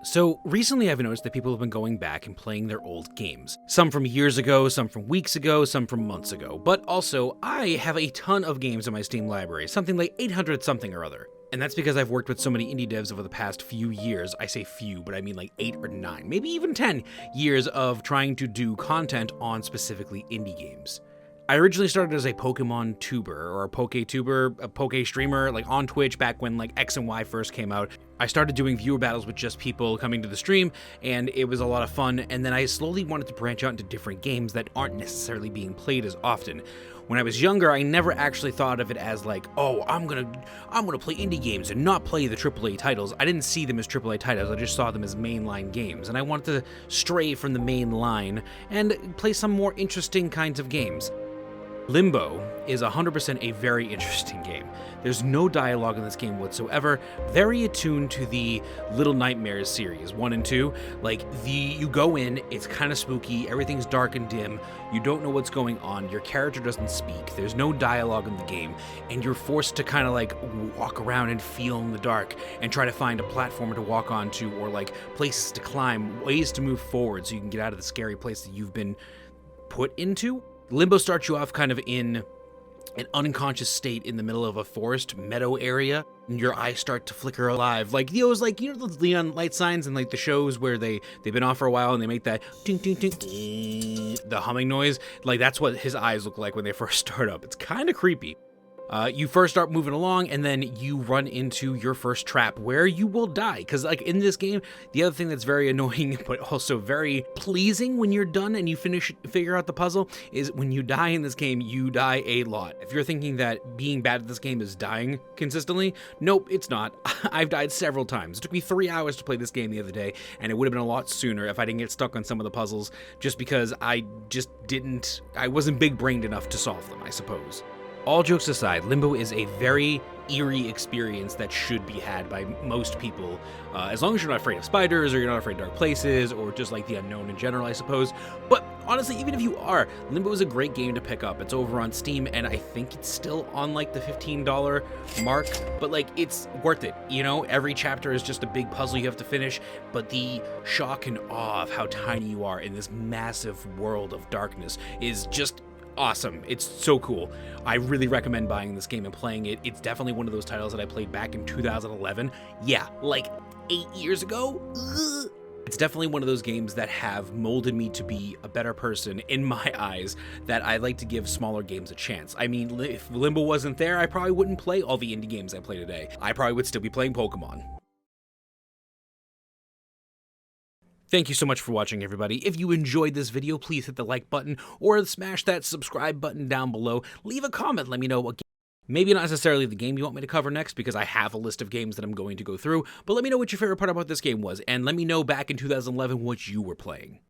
So recently I've noticed that people have been going back and playing their old games. Some from years ago, some from weeks ago, some from months ago. But also, I have a ton of games in my Steam library, something like 800 something or other. And that's because I've worked with so many indie devs over the past few years. I say few, but I mean like 8 or 9, maybe even 10 years of trying to do content on specifically indie games. I originally started as a Pokemon tuber, or a Poke-tuber, a Poke streamer, like on Twitch back when like X and Y first came out. I started doing viewer battles with just people coming to the stream, and it was a lot of fun, and then I slowly wanted to branch out into different games that aren't necessarily being played as often. When I was younger, I never actually thought of it as like, oh, I'm gonna play indie games and not play the AAA titles. I didn't see them as AAA titles, I just saw them as mainline games, and I wanted to stray from the main line and play some more interesting kinds of games. Limbo is 100% a very interesting game. There's no dialogue in this game whatsoever, very attuned to the Little Nightmares series, 1 and 2. You go in, it's kind of spooky, everything's dark and dim, you don't know what's going on, your character doesn't speak, there's no dialogue in the game, and you're forced to kind of like walk around and feel in the dark and try to find a platform to walk onto, or like places to climb, ways to move forward so you can get out of the scary place that you've been put into. Limbo starts you off kind of in an unconscious state in the middle of a forest meadow area, and your eyes start to flicker alive. The neon light signs and like the shows where they've been off for a while and they make that ding ding ding, the humming noise. Like that's what his eyes look like when they first start up. It's kind of creepy. You first start moving along, and then you run into your first trap where you will die. Because like in this game, the other thing that's very annoying but also very pleasing when you're done and you figure out the puzzle is when you die in this game, you die a lot. If you're thinking that being bad at this game is dying consistently, nope, it's not. I've died several times. It took me 3 hours to play this game the other day, and it would have been a lot sooner if I didn't get stuck on some of the puzzles, just because I wasn't big-brained enough to solve them, I suppose. All jokes aside, Limbo is a very eerie experience that should be had by most people, as long as you're not afraid of spiders, or you're not afraid of dark places, or just like the unknown in general, I suppose. But honestly, even if you are, Limbo is a great game to pick up. It's over on Steam, and I think it's still on like the $15 mark, but like it's worth it. You know, every chapter is just a big puzzle you have to finish, but the shock and awe of how tiny you are in this massive world of darkness is just awesome. It's so cool. I really recommend buying this game and playing it. It's definitely one of those titles that I played back in 2011. Yeah, like 8 years ago. Ugh. It's definitely one of those games that have molded me to be a better person in my eyes, that I like to give smaller games a chance. I mean, if Limbo wasn't there, I probably wouldn't play all the indie games I play today. I probably would still be playing Pokemon. Thank you so much for watching, everybody. If you enjoyed this video, please hit the like button or smash that subscribe button down below. Leave a comment, let me know what game, maybe not necessarily the game you want me to cover next, because I have a list of games that I'm going to go through, but let me know what your favorite part about this game was, and let me know back in 2011 what you were playing.